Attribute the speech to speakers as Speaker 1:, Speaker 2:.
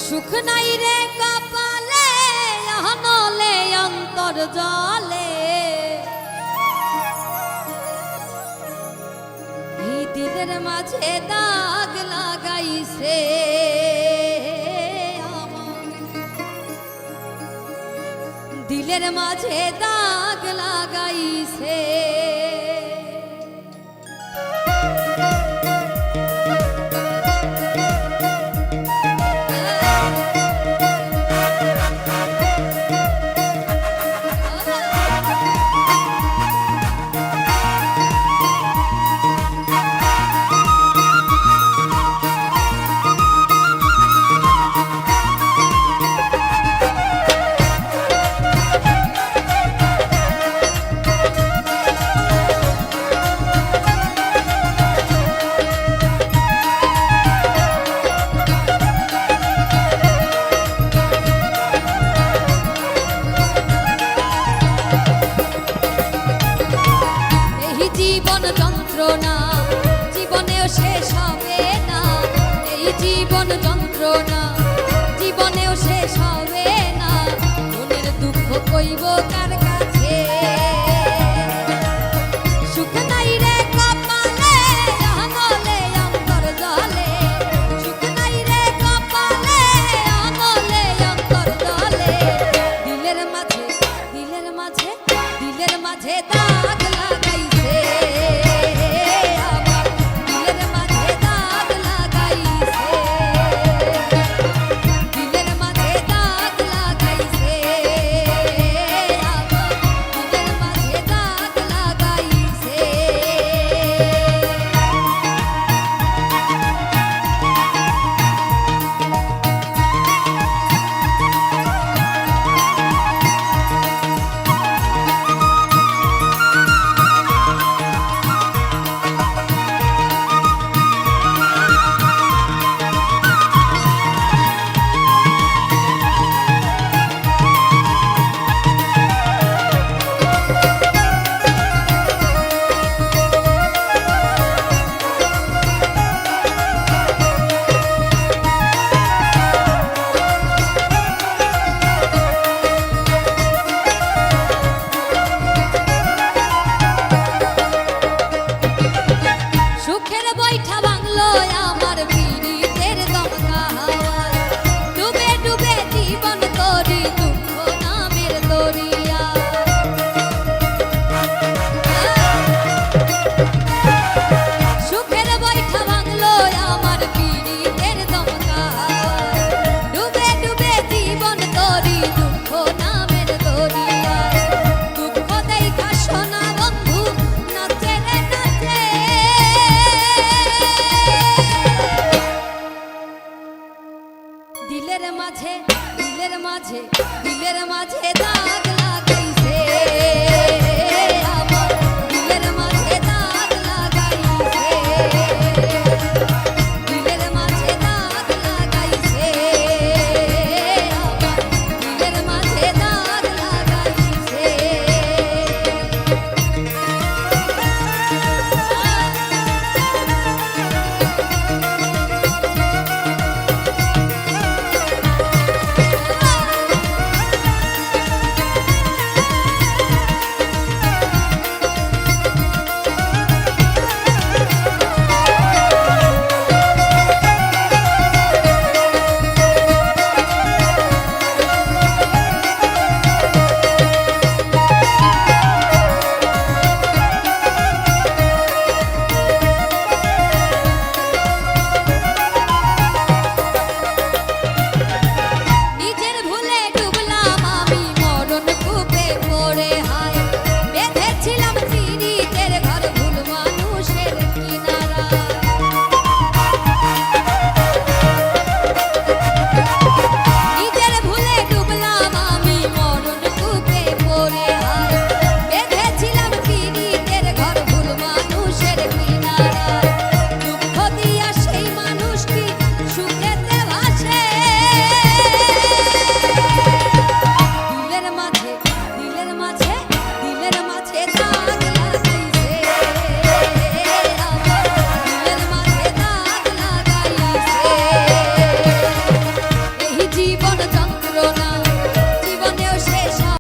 Speaker 1: সুখ নাই রে কপালে হনলে অন্তর জলে এই দিলের মাঝে দাগ লাগাইছে দিলের মাঝে দাগ লাগাইছে যন্ত্রণা জীবনেও শেষ হবে না এই জীবন যন্ত্রণা জীবনেও শেষ হবে না মনের দুঃখ কইব কার কাছে সুখ নাই রে কপালে আমলে অন্তর জলে সুখ নাই রে কপালে আমলে অন্তর জলে দিলের মাঝে দিলের মাঝে দিলের মাঝে দাগ লাগাইছে দিলের মাঝে দিলের মাঝে দাগ লাগাইছে